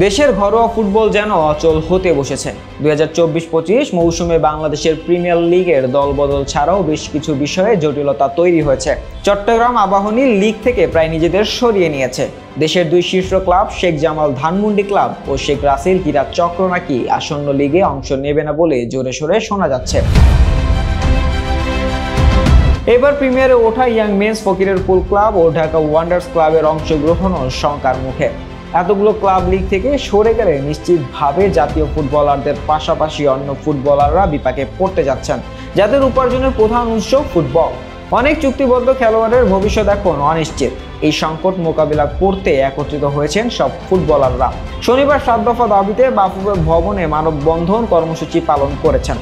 দেশের ঘরোয়া ফুটবল যেন অচল হতে বসেছে। 2024-25 মৌসুমে বাংলাদেশের প্রিমিয়ার লিগের দলবদল ছাড়াও বেশ কিছু বিষয়ে জটিলতা তৈরি হয়েছে। চট্টগ্রাম আবাহনী লিগ থেকে প্রায় নিজেদের সরিয়ে নিয়েছে। দেশের দুই শীর্ষ ক্লাব শেখ জামাল ধানমন্ডি ক্লাব ও শেখ রাসেল হীরা চক্র নাকি আসন্ন লিগে অংশ নেবে না বলে জোরে সোরে শোনা যাচ্ছে। এবার প্রিমিয়ারে ওঠা ইয়াং মেন্স ফকিরের পুল ক্লাব ও ঢাকা ওয়ান্ডার্স ক্লাবের অংশগ্রহণও শঙ্কার মুখে। এতগুলো ক্লাব লিগ থেকে সরে গেলে নিশ্চিতভাবে জাতীয় ফুটবলারদের পাশাপাশি অন্য ফুটবলাররা বিপাকে পড়তে যাচ্ছেন, যাদের উপার্জনের প্রধান উৎস ফুটবল। অনেক চুক্তিবদ্ধ খেলোয়াড়ের ভবিষ্যৎ এখন অনিশ্চিত। এই সংকট মোকাবিলা করতে একত্রিত হয়েছেন সব ফুটবলাররা। শনিবার 7 দফা দাবিতে বাফুফে ভবনে মানববন্ধন কর্মসূচি পালন করেছেন।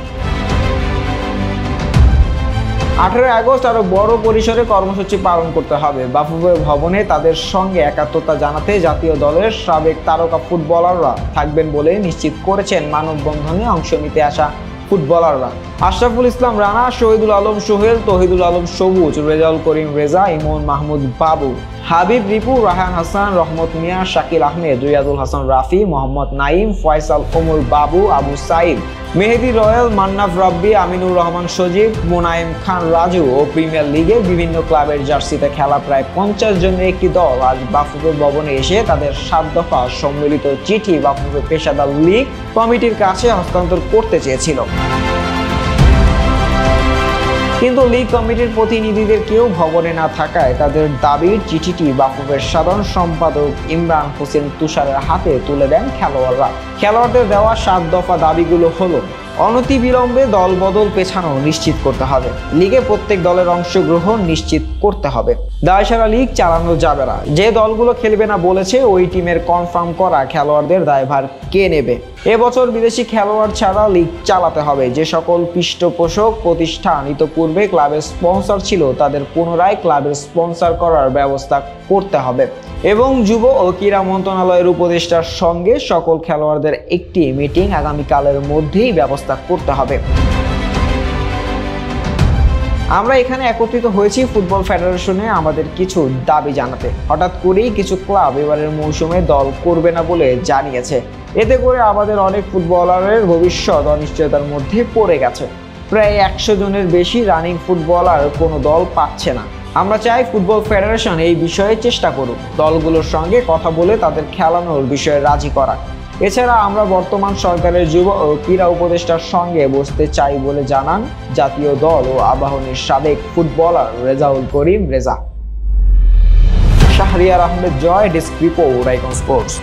18 আগস্ট আরো বড় পরিসরে কর্মসূচি পালন করতে হবে। বাফুফে ভবনে তাদের সঙ্গে একাত্মতা জানাতে জাতীয় দলের সাবেক তারকা ফুটবলাররা থাকবেন বলে নিশ্চিত করেছেন মানববন্ধনে অংশ নিতে আসা ফুটবলাররা। আশরাফুল ইসলাম রানা, শহীদুল আলম সোহেল, তহিদুল আলম সবুজ, রেজাউল করিম রেজা, ইমন মাহমুদ বাবু, হাবিব রিপু, রায়হান হাসান, রহমত মিয়া, শাকিল আহমেদ, রিয়াদুল হাসান রাফি, মোহাম্মদ নাইম, ফয়সাল ওমর বাবু, আবু সাইদ, মেহেদি রয়েল, মান্নাফ রাব্বি, আমিনুর রহমান সজীব, মোনায়েম খান রাজু ও প্রিমিয়ার লিগের বিভিন্ন ক্লাবের জার্সিতে খেলা প্রায় 50 জনের একটি দল আজ বাফুফে ভবনে এসে তাদের 7 দফা সম্মিলিত চিঠি বাফুফে পেশাদার লীগ কমিটির কাছে হস্তান্তর করতে চেয়েছিল। কিন্তু লীগ কমিটির প্রতিনিধিদের কেউ ভবনে না থাকায় তাদের দাবির চিঠিটি বাফুফের সাধারণ সম্পাদক ইমরান হোসেন তুষারের হাতে তুলে দেন খেলোয়াড়রা। খেলোয়াড়দের দেওয়া 7 দফা দাবিগুলো হলো: অনতিবিলম্বে দল বদল পেছানো নিশ্চিত করতে হবে, লিগে প্রত্যেক দলের অংশগ্রহণ নিশ্চিত করতে হবে, দায়সারা লিগ চালানো যাবে না, যে দলগুলো খেলবে না বলেছে ওই টিমের কনফার্ম করা খেলোয়াড়দের দায়ভার কে নেবে, এবছর বিদেশি খেলোয়াড় ছাড়া লিগ চালাতে হবে, যে সকল পৃষ্ঠপোষক প্রতিষ্ঠান ইতোপূর্বে ক্লাবের স্পন্সর ছিল তাদের পুনরায় ক্লাবের স্পন্সর করার ব্যবস্থা করতে হবে এবং যুব ও ক্রীড়া মন্ত্রণালয়ের উপদেষ্টার সঙ্গে সকল খেলোয়াড়দের একটি মিটিং আগামীকালের মধ্যেই ব্যবস্থা করতে হবে। আমরা এখানে একত্রিত হয়েছি ফুটবল ফেডারেশনে আমাদের কিছু দাবি জানাতে। হঠাৎ করেই কিছু ক্লাব এবারের মৌসুমে দল করবে না বলে জানিয়েছে। এতে করে আমাদের অনেক ফুটবলারের ভবিষ্যৎ অনিশ্চয়তার মধ্যে পড়ে গেছে। প্রায় 100 জনের বেশি রানিং ফুটবলার কোনো দল পাচ্ছে না। আমরা চাই ফুটবল ফেডারেশন এই বিষয়ে চেষ্টা করুক, দলগুলোর সঙ্গে কথা বলে তাদের খেলানোর বিষয়ে রাজি করা। এছাড়া আমরা বর্তমান সরকারের যুব ও ক্রীড়া উপদেষ্টার সঙ্গে বসতে চাই বলে জানান জাতীয় দল ও আবাহনীর সাবেক ফুটবলার রেজাউল করিম রেজা। শাহরিয়ার আহমেদ জয়, ডেস্ক রিপোর্ট, আইকন স্পোর্টস।